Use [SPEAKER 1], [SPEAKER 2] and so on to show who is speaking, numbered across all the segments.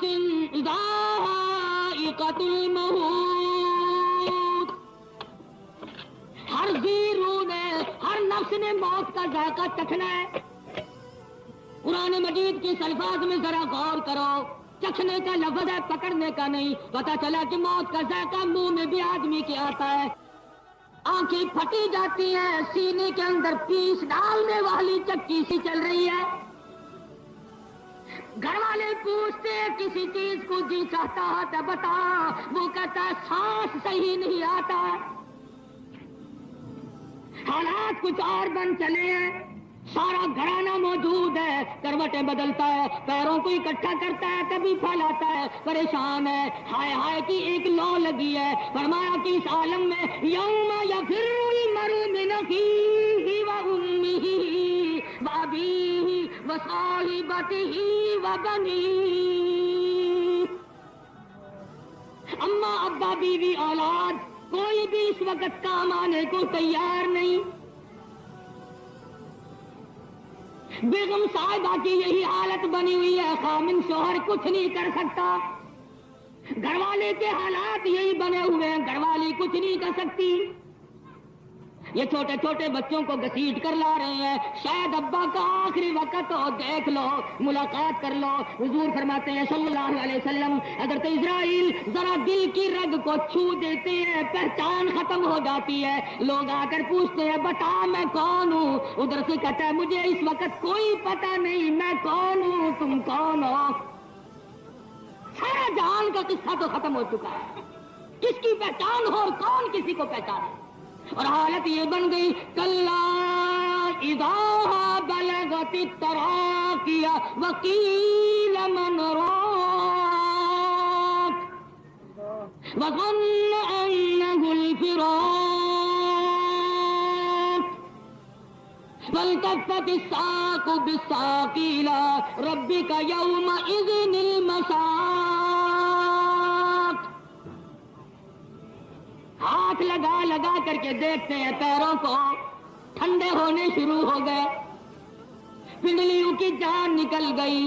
[SPEAKER 1] نفس ذائقۃ الموت، ہر ذی روح نے، ہر نفس نے موت کا ذائقہ چکھنا ہے۔ قرآن مجید کی الفاظ میں ذرا غور کرو، چکھنے کا لفظ ہے، پکڑنے کا نہیں۔ پتا چلا کہ موت کا ذائقہ منہ میں بھی آدمی کے آتا ہے، آنکھیں پھٹی جاتی ہیں، سینے کے اندر پیس ڈالنے والی چکی سی چل رہی ہے۔ گھر والے پوچھتے ہیں کسی چیز کو جی چاہتا ہے تو بتا، وہ کہتا ہے سانس صحیح نہیں آتا۔ حالات کچھ اور بن چلے ہیں، سارا گھرانہ موجود ہے، کروٹیں بدلتا ہے، پیروں کو اکٹھا کرتا ہے، کبھی پھیلاتا ہے، پریشان ہے، ہائے ہائے کی ایک لو لگی ہے۔ فرمایا کہ اس عالم میں یوم یفر المرء من اخیہ وامہ وابیہ وصاحبتہ وبنیہ، اما ابا بیوی اولاد کوئی بھی اس وقت کام آنے کو تیار نہیں۔ بیگم صاحبہ کی یہی حالت بنی ہوئی ہے، خامن شوہر کچھ نہیں کر سکتا، گھر والے کے حالات یہی بنے ہوئے ہیں، گھر والی کچھ نہیں کر سکتی۔ یہ چھوٹے چھوٹے بچوں کو گھسیٹ کر لا رہے ہیں، شاید ابا کا آخری وقت ہو، دیکھ لو، ملاقات کر لو۔ حضور فرماتے ہیں صلی اللہ علیہ وسلم، حضرت اسرائیل ذرا دل کی رگ کو چھو دیتے ہیں، پہچان ختم ہو جاتی ہے۔ لوگ آ کر پوچھتے ہیں بتا میں کون ہوں، ادھر سے کہتا ہے مجھے اس وقت کوئی پتہ نہیں میں کون ہوں، تم کون ہو۔ سارا جہان کا قصہ تو ختم ہو چکا ہے، کس کی پہچان ہو اور کون کسی کو پہچانے، اور حالت یہ بن گئی کلا اذا بلغت التراقی وقیل من راق وظن انه الفراق والتفت الساق بالساق الى ربك يومئذ المساق۔ ہاتھ لگا لگا کر کے دیکھتے ہیں پیروں کو، ٹھنڈے ہونے شروع ہو گئے، پنڈلیوں کی جان نکل گئی۔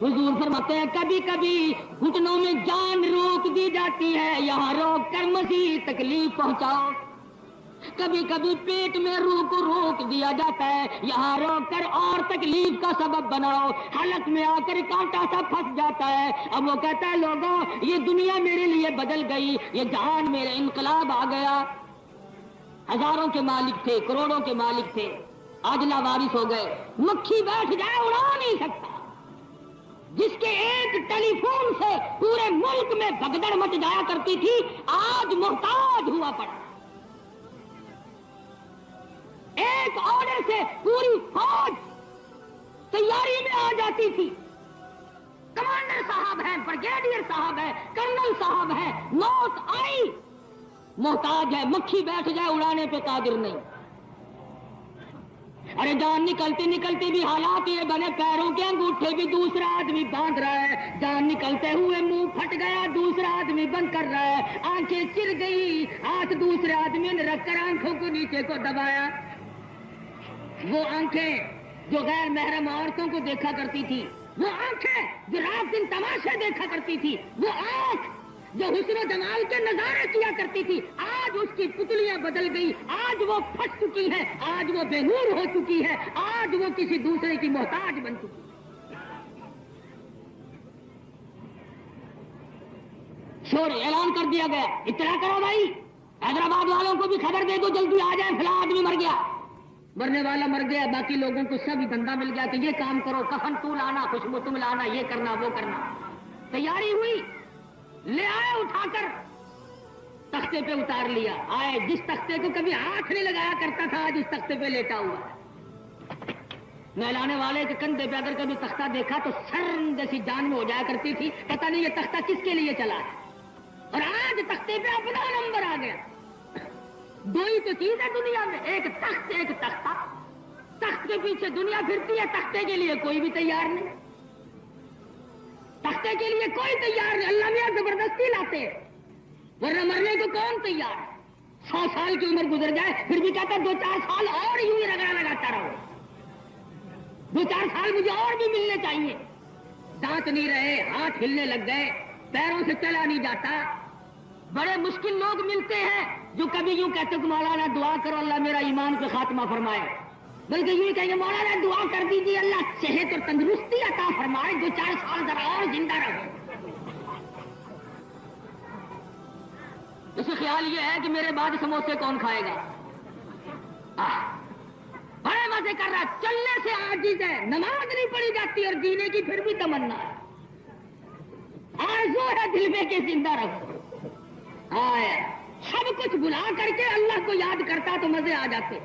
[SPEAKER 1] حضور فرماتے ہیں کبھی کبھی گھٹنوں میں جان روک دی جاتی ہے، یہاں روک کر مزید تکلیف پہنچاؤ۔ کبھی کبھی پیٹ میں روح کو روک دیا جاتا ہے، یہاں روک کر اور تکلیف کا سبب بناؤ، حلق میں آ کر کانٹا سا پھنس جاتا ہے۔ اب وہ کہتا ہے لوگوں یہ دنیا میرے لیے بدل گئی، یہ جان میرے انقلاب آ گیا۔ ہزاروں کے مالک تھے، کروڑوں کے مالک تھے، آج لاوارث ہو گئے، مکھی بیٹھ جائے اڑا نہیں سکتا۔ جس کے ایک ٹیلی فون سے پورے ملک میں بھگدڑ مچ جایا کرتی تھی، آج محتاج ہوا پڑا۔ ایک آرڈر سے پوری فوج تیاری میں آ جاتی تھی، کمانڈر صاحب ہیں، بریگیڈیئر صاحب ہیں، کرنل صاحب ہیں، موت آئی، محتاج ہے، مکھی بیٹھ جائے اڑانے پہ قادر نہیں۔ ارے جان نکلتے نکلتے بھی حالات یہ بنے، پیروں کے انگوٹھے بھی دوسرا آدمی باندھ رہا ہے، جان نکلتے ہوئے منہ پھٹ گیا دوسرا آدمی بند کر رہا ہے، آنکھیں چر گئی، ہاتھ دوسرے آدمی نے رکھ کر آنکھوں کو نیچے کو دبایا۔ وہ آنکھیں جو غیر محرم عورتوں کو دیکھا کرتی تھی، وہ آنکھیں جو رات دن تماشے دیکھا کرتی تھی، وہ آنکھ جو حسن و جمال کے نظارے کیا کرتی تھی، آج اس کی پتلیاں بدل گئی، آج وہ پھٹ چکی ہے، آج وہ بے نور ہو چکی ہے، آج وہ کسی دوسرے کی محتاج بن چکی ہے۔ شور اعلان کر دیا گیا، اطلاع کرو بھائی، حیدرآباد والوں کو بھی خبر دے دو جلدی آ جائیں، فلاں آدمی مر گیا۔ مرنے والا مر گیا، باقی لوگوں کو سب دھندا مل گیا کہ یہ کام کرو، کفن تو لانا، خوشبو تم لانا، یہ کرنا وہ کرنا۔ تیاری ہوئی، لے آئے اٹھا کر تختے پہ اتار لیا، آئے جس تختے کو کبھی ہاتھ نہیں لگایا کرتا تھا آج اس تختے پہ لیٹا ہوا ہے۔ نہلانے والے کے کندھے پہ اگر کبھی تختہ دیکھا تو سر جیسی جان میں ہو جایا کرتی تھی، پتہ نہیں یہ تختہ کس کے لیے چلا ہے، اور آج تختے پہ اپنا نمبر آ گیا۔ دو ہی تو چیز ہے دنیا میں، ایک تخت ایک تختہ، تخت کے پیچھے دنیا پھرتی ہے، تختے کے لیے کوئی بھی تیار نہیں، تختے کے لیے کوئی تیار نہیں، اللہ میاں زبردستی لاتے ہیں، ورنہ مرنے کو کون تیار ہے؟ 100 سال کی عمر گزر جائے پھر بھی کہتا 2-4 سال اور یوں ہی رگڑا لگاتا رہو، 2-4 سال مجھے اور بھی ملنے چاہیے۔ دانت نہیں رہے، ہاتھ ہلنے لگ گئے، پیروں سے چلا نہیں جاتا. بڑے مشکل لوگ ملتے ہیں جو کبھی یوں کہتے کہ مولانا دعا کرو اللہ میرا ایمان پہ خاتمہ فرمائے، بلکہ یوں کہیں گے مولانا دعا کر دیجیے اللہ صحت اور تندرستی عطا فرمائے، 2-4 سال ذرا اور زندہ رہو. اسے خیال یہ ہے کہ میرے بعد سموسے کون کھائے گا. بڑے مزے کر رہا، چلنے سے عاجز ہے، نماز نہیں پڑھی جاتی اور جینے کی پھر بھی تمنا ہے، آرزو ہے دل میں کہ زندہ رہو. سب کچھ بلا کر کے اللہ کو یاد کرتا تو مزے آ جاتے.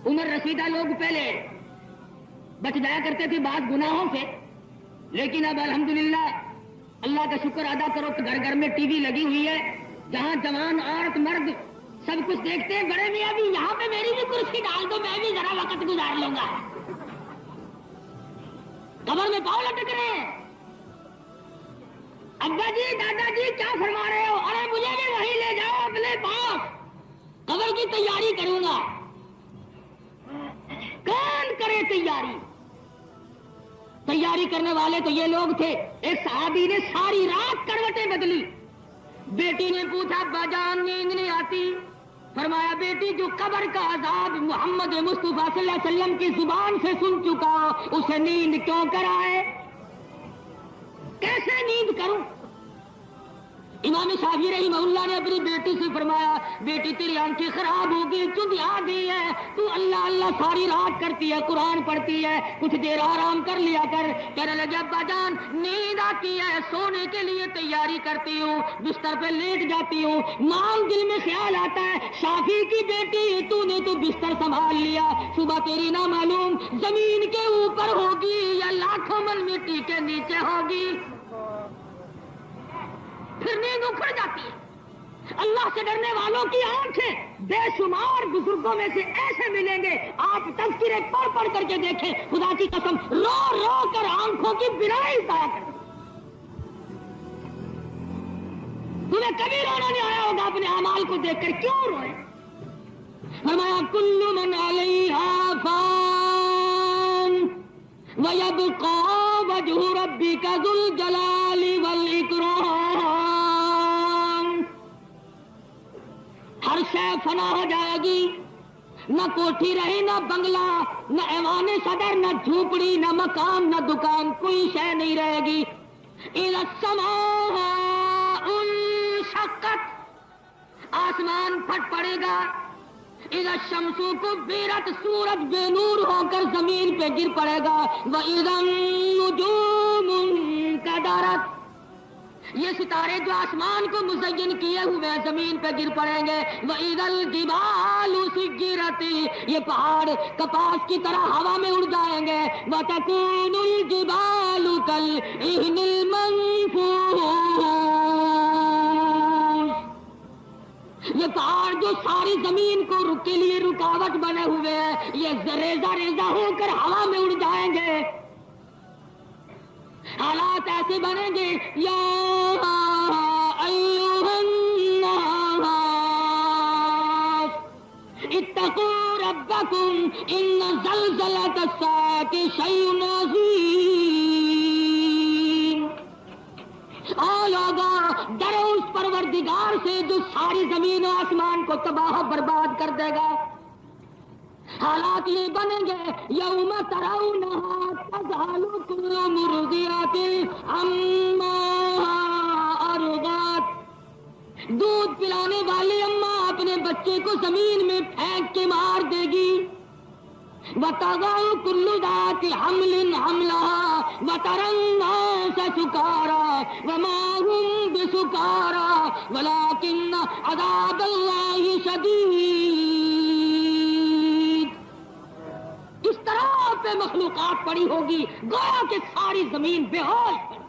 [SPEAKER 1] عمر رسیدہ لوگ پہلے بچ جایا کرتے تھے بعض گناہوں سے، لیکن اب الحمدللہ اللہ کا شکر ادا کرو کہ گھر گھر میں ٹی وی لگی ہوئی ہے، جہاں جوان عورت مرد سب کچھ دیکھتے ہیں. بڑے میاں بھی یہاں پہ میری بھی کرسی ڈال دو، میں بھی ذرا وقت گزار لوں گا. قبر میں پاؤں لٹک رہے ہیں، ابا جی دادا جی کیا فرما رہے ہو؟ ارے مجھے بھی وہیں لے جاؤ اپنے پاس، قبر کی تیاری کروں گا. کون کرے تیاری؟ تیاری کرنے والے تو یہ لوگ تھے. ایک صحابی نے ساری رات کروٹیں بدلی. بیٹی نے پوچھا ابا جان نیند نہیں آتی؟ فرمایا بیٹی جو قبر کا عذاب محمد مصطفیٰ صلی اللہ علیہ وسلم کی زبان سے سن چکا اسے نیند کیوں کرائے؟ کیسے نیند کروں؟ امام شافعی رحمہ اللہ نے اپنی بیٹی سے فرمایا بیٹی تیری آنکھیں خراب ہوگی، چندی آ گئی ہے، تو اللہ اللہ ساری رات کرتی ہے، قرآن پڑھتی ہے، کچھ دیر آرام کر لیا کر. کہنے لگے ابا جان نیند آتی ہے، سونے کے لیے تیاری کرتی ہوں، بستر پہ لیٹ جاتی ہوں، مال دل میں خیال آتا ہے شافعی کی بیٹی تو نے تو بستر سنبھال لیا، صبح تیری نہ معلوم زمین کے اوپر ہوگی یا لاکھوں من مٹی کے نیچے ہوگی. پھر نیند اکھڑ جاتی ہے. اللہ سے ڈرنے والوں کی آنکھیں بے شمار بزرگوں میں سے ایسے ملیں گے، آپ تذکرے پڑھ پڑھ کر کے دیکھیں، خدا کی قسم رو رو کر آنکھوں کی بینائی ضائع کر. تمہیں کبھی رونا نہیں آیا ہوگا اپنے اعمال کو دیکھ کر، کیوں روئے؟ فرمایا کل من علیہا فان وَيَبْقَى وَجْهُ رَبِّكَ ذُو الْجَلَالِ وَالْإِكْرَامِ. ہر شے فنا ہو جائے گی، نہ کوٹھی رہی، نہ بنگلہ، نہ ایوان صدر، نہ جھوپڑی، نہ مکان، نہ دکان، کوئی شے نہیں رہے گی. اِذَا السَّمَاءُ انشَقَّتْ، آسمان پھٹ پڑے گا. اِذَا الشَّمْسُ كُبِّرَتْ، سورج بے نور ہو کر زمین پہ گر پڑے گا. وَإِذَا النُّجُومُ انكَدَرَتْ، یہ ستارے جو آسمان کو مزین کیے ہوئے زمین پہ گر پڑیں گے. وَإِذَا الْجِبَالُ سُيِّرَتْ، یہ پہاڑ کپاس کی طرح ہوا میں اڑ جائیں گے. وَتَكُونُ الْجِبَالُ كَالْعِهْنِ الْمَنفُوشِ، یہ پہاڑ جو ساری زمین کو کے لیے رکاوٹ بنے ہوئے ہیں یہ ریزہ ریزہ ہو کر ہوا میں اڑ جائیں گے. حالات ایسے بنیں گے یا ایھا الناس اتقوا ربکم ان زلزلۃ الساعۃ شیء عظیم. لوگوں ڈرو اس پروردگار سے جو ساری زمین و آسمان کو تباہ برباد کر دے گا. حالات یہ بنیں گے یوم ترونھا تذہل کل مرضعۃ عما ارضعت، دودھ پلانے والی اماں اپنے بچے کو زمین میں پھینک کے مار دے گی. وَتَضَعُ كُلُّ ذَاتِ حَمْلٍ حَمْلَهَا وَتَرَى النَّاسَ سُكَارَىٰ وَمَا هُم بِسُكَارَىٰ وَلَٰكِنَّ عَذَابَ اللَّهِ شَدِيدٌ. اس طرح پہ مخلوقات پڑی ہوگی گویا کہ ساری زمین بے ہوش پڑی،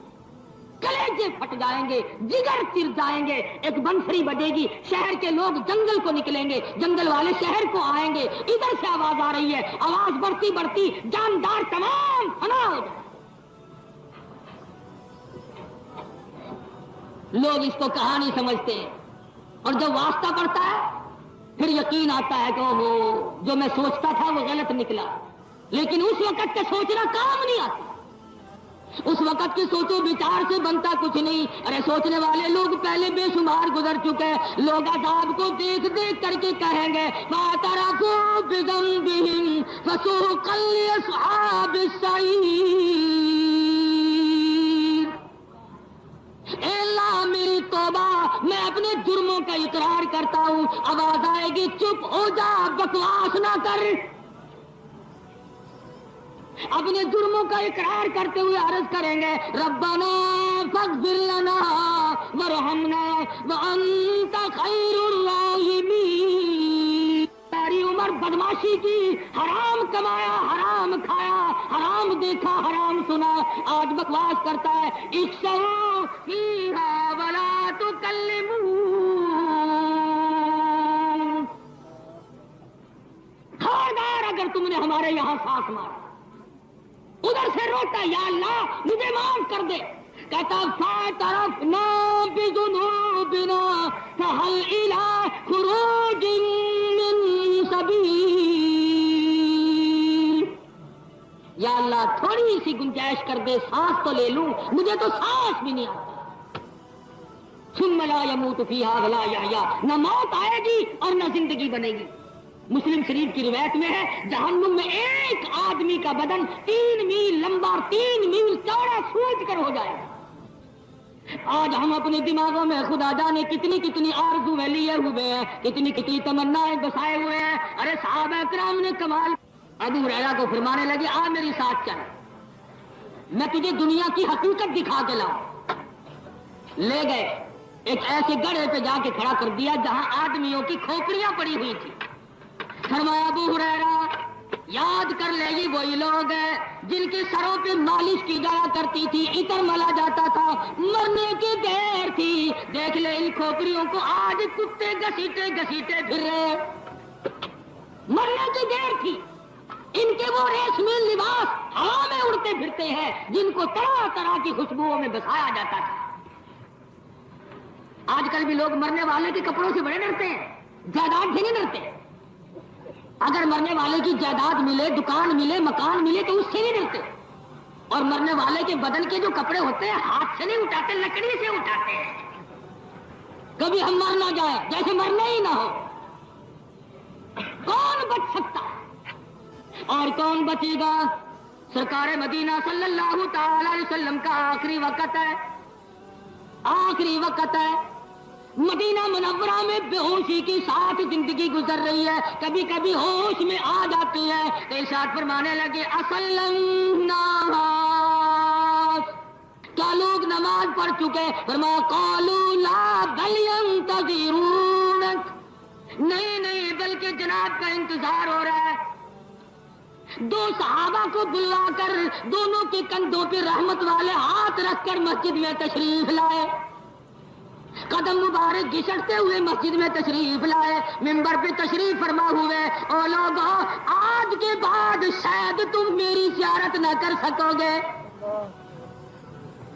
[SPEAKER 1] کلیجے پھٹ جائیں گے، جگر چر جائیں گے. ایک بنسری بجے گی، شہر کے لوگ جنگل کو نکلیں گے، جنگل والے شہر کو آئیں گے. ادھر سے آواز آ رہی ہے، آواز بڑھتی بڑھتی جاندار تمام فنا ہو جائے. لوگ اس کو کہانی سمجھتے ہیں اور جب واسطہ پڑتا ہے پھر یقین آتا ہے کہ اوہو جو میں سوچتا تھا وہ غلط نکلا. لیکن اس وقت کا سوچنا کام نہیں آتا، اس وقت کے سوچو بچار سے بنتا کچھ نہیں۔ ارے سوچنے والے لوگ پہلے بے شمار گزر چکے، لوگ عذاب کو دیکھ دیکھ کر کے کہیں گے فَاعْتَرَفُوا بِذَنبِهِمْ فَسُوقًا لِّأَصْحَابِ السَّعِيرِ۔ اے اللہ میری توبہ، میں اپنے جرموں کا اقرار کرتا ہوں۔ آواز آئے گی چپ ہو جا، بکواس نہ کر۔ اپنے جرموں کا اقرار کرتے ہوئے عرض کریں گے ربنا فاغفر لنا وارحمنا وانت خیر الراحمین۔ ساری عمر بدماشی کی، حرام کمایا، حرام کھایا، حرام دیکھا، حرام سنا، آج بکواس کرتا ہے اکسوا فیہا ولا تکلمون۔ خبردار اگر تم نے ہمارے یہاں سانس مارا، ادھر سے روتا یا اللہ مجھے معاف کر دے، کہتا فاعترفنا بذنوبنا فهل الى خروج من سبیل۔ یا اللہ تھوڑی سی گنجائش کر دے، سانس تو لے لوں، مجھے تو سانس بھی نہیں آتا۔ ثم لا يموت فيها ولا يحيى، نہ موت آئے گی اور نہ زندگی بنے گی۔ مسلم شریف کی روایت میں ہے جہنم میں ایک آدمی کا بدن 3 میل لمبا اور 3 میل چوڑا سوچ کر ہو جائے گا۔ آج ہم اپنے دماغوں میں خدا جانے کتنی کتنی آرزویں لیے ہوئے ہیں، کتنی کتنی تمنائیں بسائے ہوئے ہیں۔ ارے صحابہ کرام نے کمال۔ ابو ہریرہ کو فرمانے لگے آ میری ساتھ چل، میں تجھے دنیا کی حقیقت دکھا کے لاؤں۔ لے گئے، ایک ایسے گڑھے پہ جا کے کھڑا کر دیا جہاں آدمیوں کی کھوپڑیاں پڑی ہوئی تھی۔ فرمایا ابو ہریرہ یاد کر لے گی وہی لوگ ہیں جن کے سروں پہ مالش کی جایا کرتی تھی، عطر ملا جاتا تھا، مرنے کی دیر تھی، دیکھ لے ان کھوپڑیوں کو آج کتے گھسیٹے گھسیٹے پھر رہے، مرنے کی دیر تھی، ان کے وہ ریشمی لباس ہوا میں اڑتے پھرتے ہیں جن کو طرح طرح کی خوشبوؤں میں بسایا جاتا تھا۔ آج کل بھی لوگ مرنے والے کے کپڑوں سے بڑے ڈرتے ہیں، جائیداد سے نہیں ڈرتے۔ اگر مرنے والے کی جائیداد ملے، دکان ملے، مکان ملے تو اس سے نہیں ڈرتے، اور مرنے والے کے بدن کے جو کپڑے ہوتے ہیں ہاتھ سے نہیں اٹھاتے، لکڑی سے اٹھاتے ہیں۔ کبھی ہم مر نہ جائیں جیسے مرنا ہی نہ ہو۔ کون بچ سکتا اور کون بچے گا؟ سرکار مدینہ صلی اللہ تعالی علیہ وسلم کا آخری وقت ہے، آخری وقت ہے۔ مدینہ منورہ میں بے ہوشی کے ساتھ زندگی گزر رہی ہے، کبھی کبھی ہوش میں آ جاتی ہے تو ارشاد فرمانے لگے اصل الناس، کیا لوگ نماز پڑھ چکے؟ فرمایا قالوا لا بل ينتظرونك، نہیں نہیں بلکہ جناب کا انتظار ہو رہا ہے۔ دو صحابہ کو بلوا کر دونوں کے کندھوں پہ رحمت والے ہاتھ رکھ کر مسجد میں تشریف لائے، قدم مبارک گھسٹتے ہوئے مسجد میں تشریف لائے، ممبر پہ تشریف فرما ہوئے، او لوگو آج کے بعد شاید تم میری زیارت نہ کر سکو گے،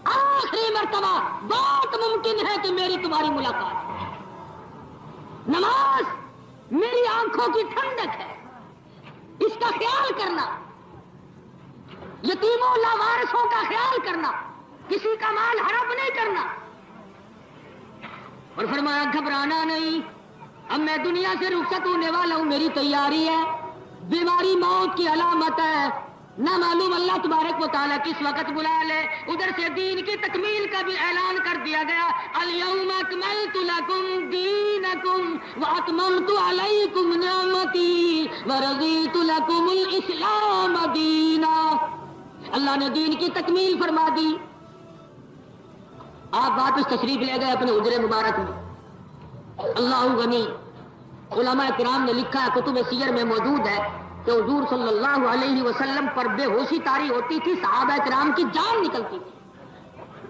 [SPEAKER 1] آخری مرتبہ بہت ممکن ہے کہ میری تمہاری ملاقات۔ نماز میری آنکھوں کی ٹھنڈک ہے، اس کا خیال کرنا، یتیموں لاوارثوں کا خیال کرنا، کسی کا مال ہڑپ نہیں کرنا۔ اور فرمایا گھبرانا نہیں، اب میں دنیا سے رخصت ہونے والا ہوں، میری تیاری ہے۔ بیماری موت کی علامت ہے، نہ معلوم اللہ تبارک و تعالیٰ کس وقت بلا لے۔ ادھر سے دین کی تکمیل کا بھی اعلان کر دیا گیا، الیوم اکملت لکم دینکم واتممت علیکم نعمتی ورضیت لکم الاسلام دینا۔ اللہ نے دین کی تکمیل فرما دی۔ آپ واپس تشریف لے گئے اپنے حجرے مبارک میں۔ اللہ غنی، علماء کرام نے لکھا ہے، کتب سیر میں موجود ہے کہ حضور صلی اللہ علیہ وسلم پر بے ہوشی طاری ہوتی تھی، صحابہ کرام کی جان نکلتی تھی،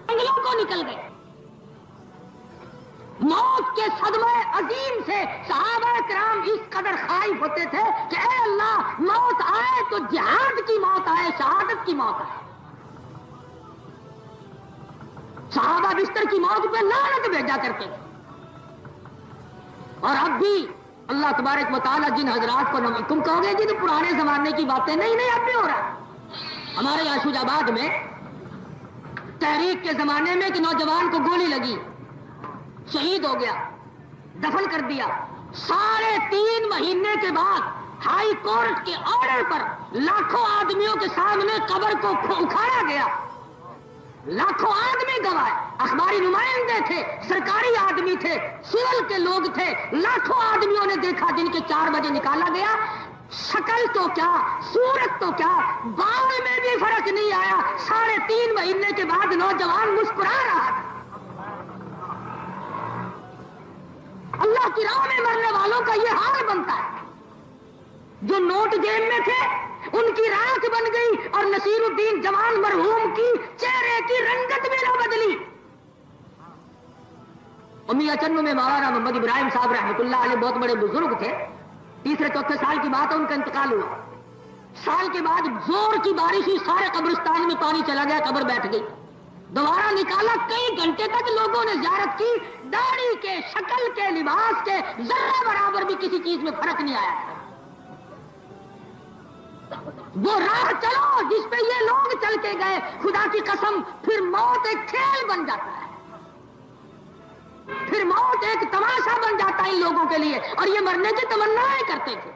[SPEAKER 1] انگلوں کو نکل گئے۔ موت کے صدمے عظیم سے صحابہ کرام اس قدر خائف ہوتے تھے کہ اے اللہ موت آئے تو جہاد کی موت آئے، شہادت کی موت آئے۔ صحابہ بستر کی موت پہ لعنت بھیجا کرتے تھے، اور اب بھی اللہ تبارک و تعالیٰ جن حضرات کو تم کہو گے جی تو پرانے زمانے کی باتیں نہیں اب بھی ہو رہا. ہمارے یہاں شوج آباد میں تحریک کے زمانے میں ایک نوجوان کو گولی لگی, شہید ہو گیا, دفن کر دیا. 3.5 مہینے کے بعد ہائی کورٹ کے آرڈر پر لاکھوں آدمیوں کے سامنے قبر کو اکھاڑا گیا. لاکھوں آدمی گوائے, اخباری نمائندے تھے, سرکاری آدمی تھے, سول کے لوگ تھے, لاکھوں آدمیوں نے دیکھا جن کے 4 بجے نکالا گیا. شکل تو کیا, صورت تو کیا, باؤں میں بھی فرق نہیں آیا. 3.5 مہینے کے بعد نوجوان مسکرا رہا تھا. اللہ کی راہ میں مرنے والوں کا یہ حال بنتا ہے. جو نوٹ جیب میں تھے ان کی راکھ بن گئی اور نصیر الدین جوان مرحوم کی چہرے کی رنگت بھی نہ بدلی. امیہ چنو میں مولانا محمد ابراہیم صاحب رحمۃ اللہ علیہ بہت بڑے بزرگ تھے. 3-4 سال کی بات ہے, ان کا انتقال ہوا. سال کے بعد زور کی بارش ہوئی, سارے قبرستان میں پانی چلا گیا, قبر بیٹھ گئی. دوبارہ نکالا, کئی گھنٹے تک لوگوں نے زیارت کی. داڑھی کے, شکل کے, لباس کے ذرہ برابر بھی کسی چیز میں فرق نہیں آیا. وہ راہ چلو جس پہ یہ لوگ چل کے گئے, خدا کی قسم پھر موت ایک کھیل بن جاتا ہے, پھر موت ایک تماشا بن جاتا ہے ان لوگوں کے لیے. اور یہ مرنے کی تمنائیں کرتے تھے.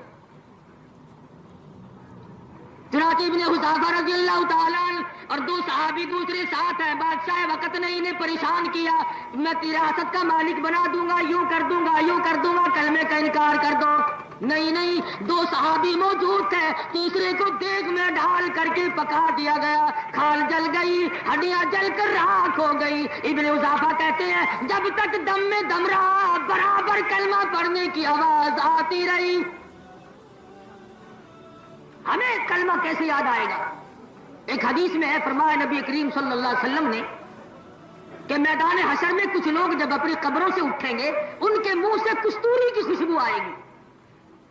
[SPEAKER 1] چنانچہ ابن حذافہ رضی اللہ تعالیٰ اور 2 صحابی دوسرے ساتھ ہیں. بادشاہ وقت نے انہیں پریشان کیا, میں ریاست کا مالک بنا دوں گا, یوں کر دوں گا, یوں کر دوں گا, کلمے کا انکار کر دو. نہیں, 2 صحابی موجود تھے. تیسرے کو دیگ میں ڈال کر کے پکا دیا گیا. کھال جل گئی, ہڈیاں جل کر راکھ ہو گئی. ابن حذافہ کہتے ہیں جب تک دم میں دم رہا برابر کلمہ پڑھنے کی آواز آتی رہی. ہمیں کلمہ کیسے یاد آئے گا؟ ایک حدیث میں ہے, فرمایا نبی کریم صلی اللہ علیہ وسلم نے کہ میدان حشر میں کچھ لوگ جب اپنی قبروں سے اٹھیں گے ان کے منہ سے کستوری کی خوشبو آئے گی.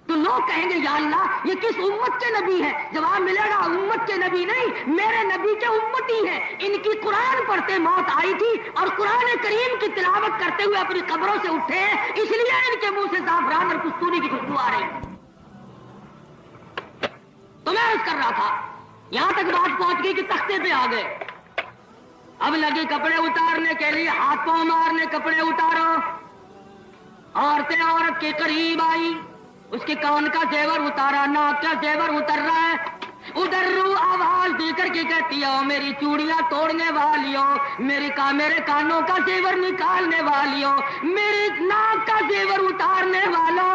[SPEAKER 1] تو لوگ کہیں گے یا اللہ یہ کس امت کے نبی ہیں؟ جواب ملے گا امت کے نبی نہیں, میرے نبی کے امتی ہیں. ان کی قرآن پڑھتے موت آئی تھی اور قرآن کریم کی تلاوت کرتے ہوئے اپنی قبروں سے اٹھے ہیں, اس لیے ان کے منہ سے زعفران اور کستوری کی خوشبو آ رہی. تو میں عرض کر رہا تھا, یہاں تک بات پہنچ گئی کہ تختے پہ آ گئے. اب لگے کپڑے اتارنے کے لیے, ہاتھ پاؤں مارنے, کپڑے اتارو. عورتیں عورت کے قریب آئی, اس کے کان کا زیور اتارا, ناک کا زیور اتر رہا ہے. ادھر رو آواز دے کر کے کہتی ہو میری چوڑیاں توڑنے والی ہو, میرے کانوں کا زیور نکالنے والی ہو, میری ناک کا زیور اتارنے والا,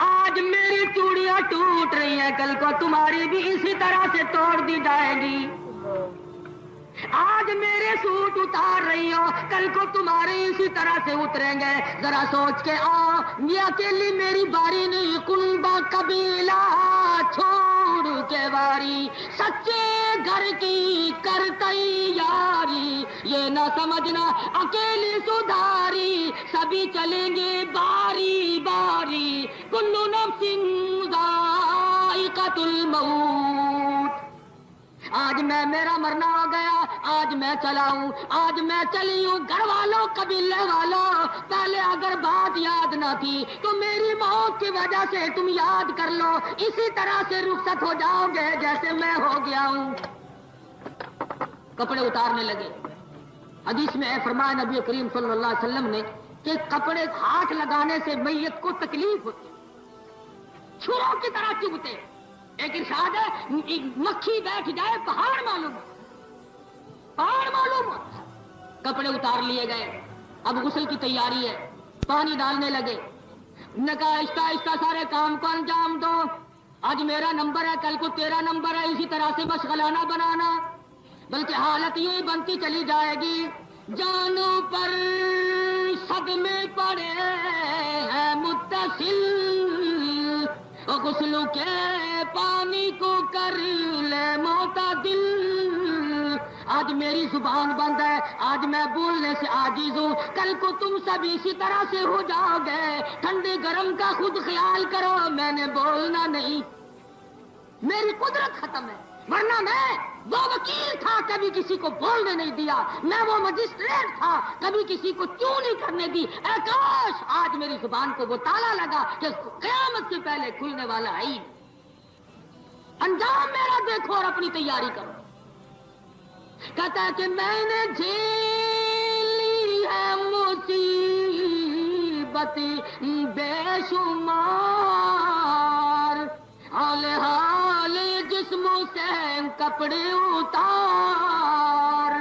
[SPEAKER 1] آج میری چوڑیاں ٹوٹ رہی ہیں, کل کو تمہاری بھی اسی طرح سے توڑ دی جائے گی. آج میرے سوٹ اتار رہی ہو, کل کو تمہارے اسی طرح سے اتریں گے. ذرا سوچ کے آؤ, یہ اکیلی میری باری نہیں, کنبا قبیلہ چھوڑ کے باری, سچے گھر کی کر تیاری, یہ نہ سمجھنا اکیلی سدھاری, سبھی چلیں گے باری باری, کلو نفس ذائقۃ الموت. آج میرا مرنا ہو گیا, آج میں چلا ہوں, آج میں چلی ہوں. گھر والوں, قبیلے والوں, پہلے اگر بات یاد نہ تھی تو میری موت کی وجہ سے تم یاد کر لو, اسی طرح سے رخصت ہو جاؤ گے جیسے میں ہو گیا ہوں. کپڑے اتارنے لگے. حدیث میں ہے, فرمایا نبی کریم صلی اللہ علیہ وسلم نے کہ کپڑے ہاتھ لگانے سے میت کو تکلیف ہوتی, چھروں کی طرح چبھتے. ایک ارشاد ہے مکھی بیٹھ جائے پہاڑ معلوم کپڑے اتار لیے گئے. اب غسل کی تیاری ہے, پانی ڈالنے لگے. نے کہا آہستہ آہستہ سارے کام کو انجام دو, آج میرا نمبر ہے, کل کو تیرا نمبر ہے, اسی طرح سے مشغلانہ بنانا. بلکہ حالت یہ بنتی چلی جائے گی, جانوں پر صدمے پڑے ہیں متصل, غسل کے پانی کو کر لے معتدل. آج میری زبان بند ہے, آج میں بولنے سے عاجز ہوں, کل کو تم سب اسی طرح سے ہو جاؤ گے. ٹھنڈے گرم کا خود خیال کرو, میں نے بولنا نہیں, میری قدرت ختم ہے. ورنہ میں وہ وکیل تھا کبھی کسی کو بولنے نہیں دیا، میں وہ مجسٹریٹ تھا کبھی کسی کو چوں نہیں کرنے دی۔ اے کاش آج میری زبان کو وہ تالا لگا کہ قیامت سے پہلے کھلنے والا ہے ہی۔ انجام میرا دیکھو اور اپنی تیاری کرو۔ کہتا ہے کہ میں نے جھیلی ہے مصیبت بے شمار، حال حال جسم سے کپڑے اتار،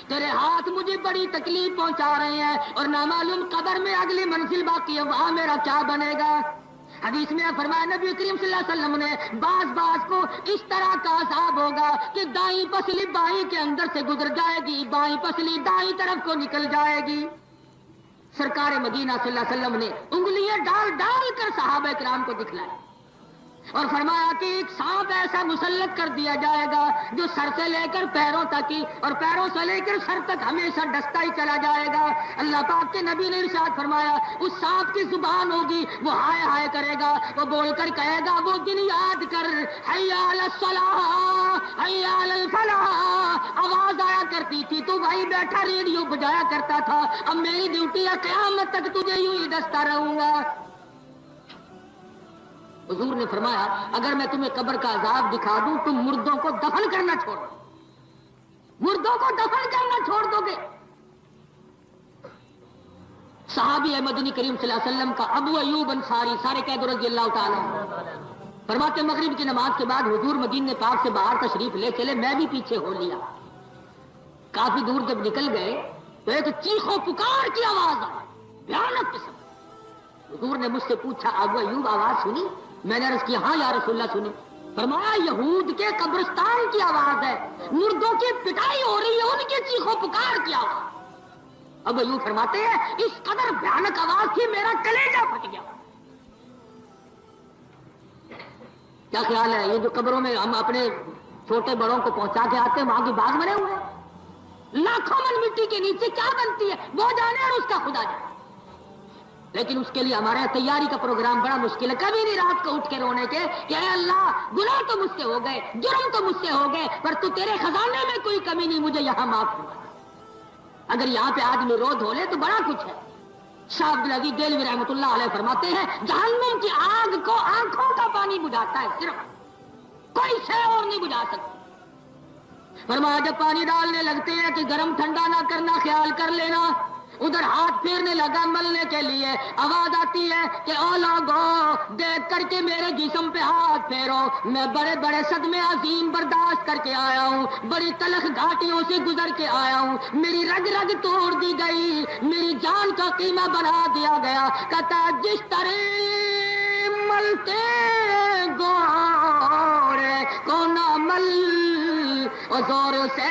[SPEAKER 1] تیرے ہاتھ مجھے بڑی تکلیف پہنچا رہے ہیں اور نہ معلوم قبر میں اگلی منزل باقی ہے، وہاں میرا کیا بنے گا۔ حدیث میں فرمایا نبی کریم صلی اللہ علیہ وسلم نے بعض کو اس طرح کا عذاب ہوگا کہ دائیں پسلی بائیں کے اندر سے گزر جائے گی، بائیں پسلی دائیں طرف کو نکل جائے گی۔ سرکار مدینہ صلی اللہ علیہ وسلم نے انگلیاں ڈال ڈال کر صحابہ کرام کو دکھلایا اور فرمایا کہ ایک سانپ ایسا مسلط کر دیا جائے گا جو سر سے لے کر پیروں تک ہی اور پیروں سے لے کر سر تک ہمیشہ ڈستا ہی چلا جائے گا۔ اللہ پاک کے نبی نے ارشاد فرمایا اس سانپ کی زبان ہوگی، وہ ہائے ہائے کرے گا، وہ بول کر کہے گا وہ دن یاد کر، حی علی الصلاۃ حی علی الفلاح، آواز آیا کرتی تھی تو وہیں بیٹھا ریڈیو بجایا کرتا تھا، اب میری ڈیوٹی ہے قیامت تک تجھے یوں ہی ڈستا رہوں گا۔ حضور نے فرمایا اگر میں تمہیں قبر کا عذاب دکھا دوں تم مردوں کو دفن کرنا چھوڑ دو، مردوں کو دفن کرنا چھوڑ دو گے۔ صحابی مدنی کریم صلی اللہ علیہ وسلم کا ابو ایوب انصاری سارے قید رضی اللہ تعالیٰ فرماتے مغرب کی نماز کے بعد حضور مدینے پاک سے باہر تشریف لے چلے، میں بھی پیچھے ہو لیا۔ کافی دور جب نکل گئے تو ایک چیخو پکار کی آواز آئی، بھیانک قسم۔ حضور نے مجھ سے پوچھا ابو ایوب آواز سنی؟ میں نے عرض کیا ہاں یا رسول اللہ سنی۔ فرمایا یہود کے قبرستان کی آواز ہے، مردوں کی پٹائی ہو رہی ہے، ان کی چیخو پکار کی آواز۔ ابو ایوب فرماتے ہیں اس قدر بھیانک آواز تھی میرا کلیجہ پھٹ گیا۔ کیا خیال ہے یہ جو قبروں میں ہم اپنے چھوٹے بڑوں کو پہنچا کے آتے ہیں وہاں کی باغ بنے ہوئے ہیں، لاکھوں من مٹی کے نیچے کیا بنتی ہے وہ جانے اور اس کا خدا جانے، لیکن اس کے لیے ہمارے تیاری کا پروگرام بڑا مشکل ہے۔ کبھی نہیں رات کو اٹھ کے رونے کے کہ اے اللہ گناہ تو مجھ سے ہو گئے، جرم تو مجھ سے ہو گئے، پر تو تیرے خزانے میں کوئی کمی نہیں، مجھے یہاں معاف ہوا۔ اگر یہاں پہ آدمی رو دھو لے تو بڑا کچھ ہے۔ شاہ عبدالعزیز دہلوی رحمۃ اللہ علیہ فرماتے ہیں جہنم کی آگ کو آنکھوں کا پانی بجھاتا ہے، صرف کوئی شے اور نہیں بجھا سکتی۔ فرمایا جب پانی ڈالنے لگتے ہیں کہ گرم ٹھنڈا نہ کرنا، خیال کر لینا، ادھر ہاتھ پھیرنے لگا ملنے کے لیے، آواز آتی ہے کہ او لوگو دیکھ کر کے میرے جسم پہ ہاتھ پھیرو، میں بڑے بڑے صدمے عظیم برداشت کر کے آیا ہوں، بڑی تلخ گھاٹیوں سے گزر کے آیا ہوں، میری رگ رگ توڑ دی گئی، میری جان کا قیمہ بنا دیا گیا۔ کہتا جس طرح ملتے گوڑے کو نہ مل اور زور سے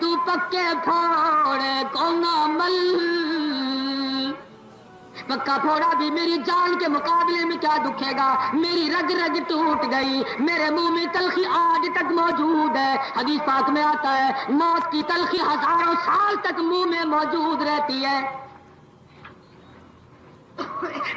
[SPEAKER 1] تو پکے پھوڑے کو نہ مل، پکا پھوڑا بھی میری جان کے مقابلے میں کیا دکھے گا، میری رگ رگ ٹوٹ گئی، میرے منہ میں تلخی آج تک موجود ہے۔ حدیث پاک میں آتا ہے موت کی تلخی ہزاروں سال تک منہ میں موجود رہتی ہے۔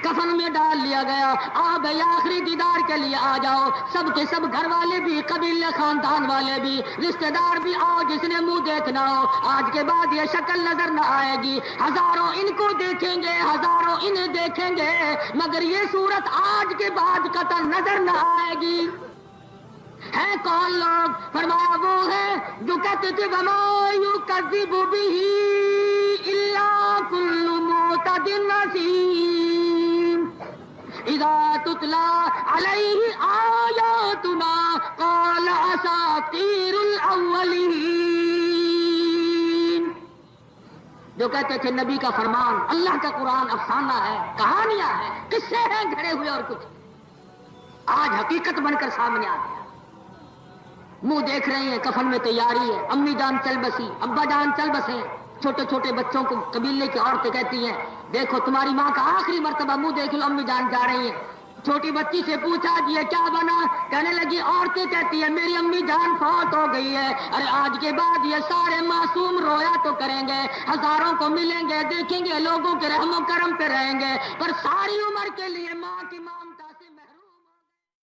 [SPEAKER 1] کفن میں ڈال لیا گیا، آ بھائی آخری دیدار کے لیے آ جاؤ، سب کے سب گھر والے بھی، قبیلے خاندان والے بھی، رشتہ دار بھی، آؤ جس نے منہ دیکھنا ہو، آج کے بعد یہ شکل نظر نہ آئے گی، ہزاروں ان کو دیکھیں گے، ہزاروں انہیں دیکھیں گے، مگر یہ صورت آج کے بعد قطع نظر نہ آئے گی۔ ہے کون لوگ؟ فرمایا وہ ہے جو کہتے تھے وما یکذب بہ الا کل معتد نسیم، اذا تتلی علیہ آیاتنا قال اساطیر الاولین، جو کہتے تھے نبی کا فرمان، اللہ کا قرآن افسانہ ہے، کہانیاں ہیں، قصے ہیں گھڑے ہوئے اور کچھ، آج حقیقت بن کر سامنے آ گیا۔ منہ دیکھ رہے ہیں، کفن میں تیاری ہے، امی جان چل بسی، ابا جان چل بسے، چھوٹے چھوٹے بچوں کو قبیلے کی عورتیں کہتی ہیں دیکھو تمہاری ماں کا آخری مرتبہ منہ دیکھ لو، امی جان جا رہی ہیں۔ چھوٹی بچی سے پوچھا جی یہ کیا بنا؟ کہنے لگی عورتیں کہتی ہیں میری امی جان فوت ہو گئی ہے، ارے آج کے بعد یہ سارے معصوم رویا تو کریں گے، ہزاروں کو ملیں گے، دیکھیں گے، لوگوں کے رحم و کرم پہ رہیں گے، پر ساری عمر کے لیے ماں کی ماں